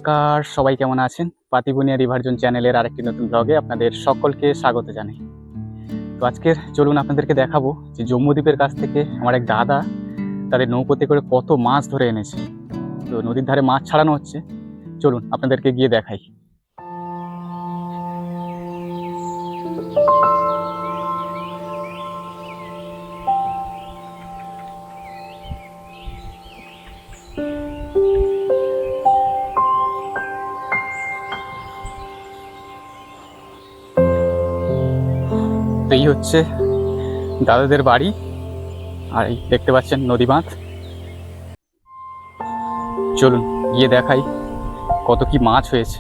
নমস্কার, সবাই কেমন আছেন? পাতিবুনিয়া রিভারজন চ্যানেলের আরেকটি নতুন ব্লগে আপনাদের সকলকে স্বাগত জানাই। তো আজকের চলুন আপনাদেরকে দেখাবো যে জম্মুদ্বীপের কাছ থেকে আমার এক দাদা তাদের নৌকোতে করে কত মাছ ধরে এনেছে। তো নদীর ধারে মাছ ছাড়ানো হচ্ছে, চলুন আপনাদেরকে গিয়ে দেখাই। এই হচ্ছে দাদাদের বাড়ি, আর এই দেখতে পাচ্ছেন নদী বাঁধ। চলুন গিয়ে দেখাই কত কি মাছ হয়েছে।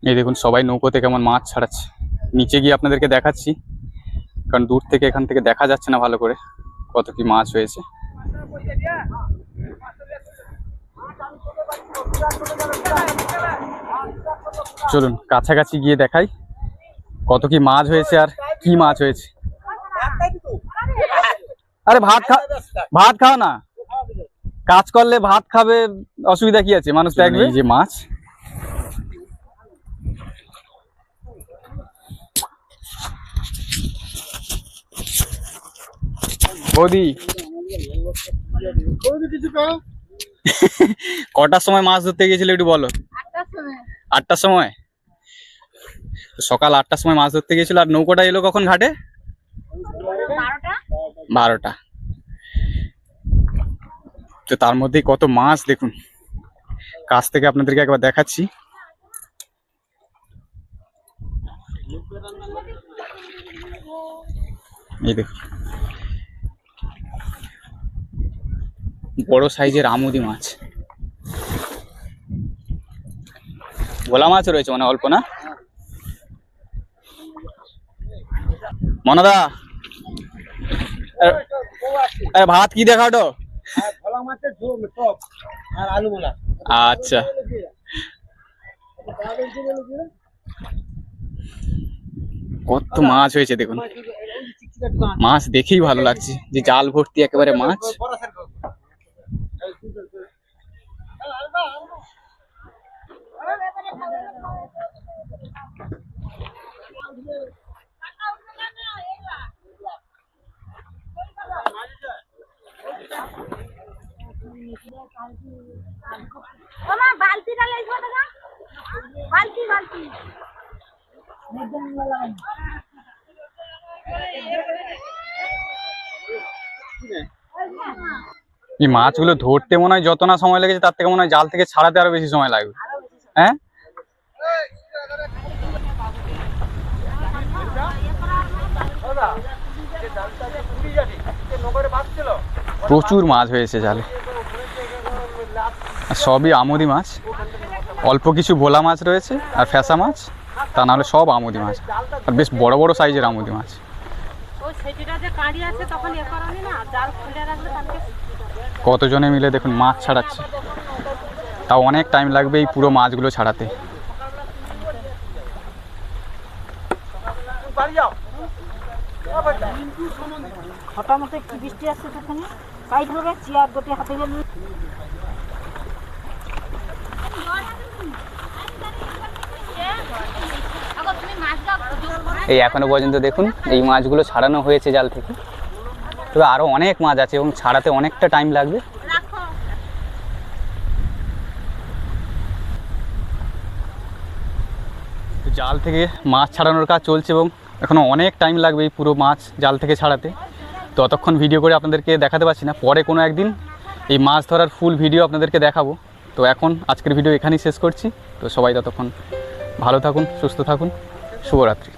এই দেখুন সবাই নৌকোতে কেমন মাছ ছাড়াচ্ছে। নিচে গিয়ে আপনাদেরকে দেখাচ্ছি, কারণ দূর থেকে এখান থেকে দেখা যাচ্ছে না ভালো করে কত কি মাছ হয়েছে। চলুন কাছাকাছি গিয়ে দেখাই কত কি মাছ হয়েছে আর কি মাছ হয়েছে। আরে ভাত খাও না, কাজ করলে ভাত খাবে, অসুবিধা কি আছে? মানুষ দেখবে। এই যে মাছ, বৌদি কটার সময় মাছ ধরতে গিয়েছিলে একটু বলো? 8টার সময়। সকাল 8টার সময় মাছ ধরতে গিয়েছিল। আর নৌকোটা এলো কখন ঘাটে? 12টা। তো তার মধ্যেই কত মাছ দেখুন, কাছ থেকে আপনাদেরকে একবার দেখাচ্ছি। এই দেখুন বড় সাইজের আমুদি মাছ, ভোলা মাছ রয়েছে মানে অল্প না। মনাদা ভাত কি দেখাটো? আচ্ছা, কত মাছ হয়েছে দেখুন। মাছ দেখেই ভালো লাগছে, যে জাল ভর্তি একেবারে মাছ। এই মাছগুলো ধরতে মনে হয় যত না সময় লেগেছে তার থেকে মনে হয় জাল থেকে ছাড়াতে আরো বেশি সময় লাগবে। হ্যাঁ, প্রচুর মাছ হয়েছে জালে, সবই আমুদি মাছ। অল্প কিছু ভোলা মাছ রয়েছে আর ফ্যাসা মাছ, তা নাহলে সব আমুদি মাছ, আর বেশ বড় বড় সাইজের আমুদি মাছ। কতজনে মিলে দেখুন মাছ ছাড়াচ্ছে, তাও অনেক টাইম লাগবে এই পুরো মাছগুলো ছাড়াতে। এই এখনো পর্যন্ত দেখুন এই মাছগুলো ছাড়ানো হয়েছে জাল থেকে, তবে আরো অনেক মাছ আছে এবং ছাড়াতে অনেকটা টাইম লাগবে। জাল থেকে মাছ ছাড়ানোর কাজ চলছে এবং এখনো অনেক টাইম লাগবে এই পুরো মাছ জাল থেকে ছাড়াতে। তো ততক্ষণ ভিডিও করে আপনাদেরকে দেখাতে পারছি না, পরে কোনো একদিন এই মাছ ধরার ফুল ভিডিও আপনাদেরকে দেখাবো। তো এখন আজকের ভিডিও এখানেই শেষ করছি। তো সবাই ততক্ষণ ভালো থাকুন, সুস্থ থাকুন, শুভরাত্রি।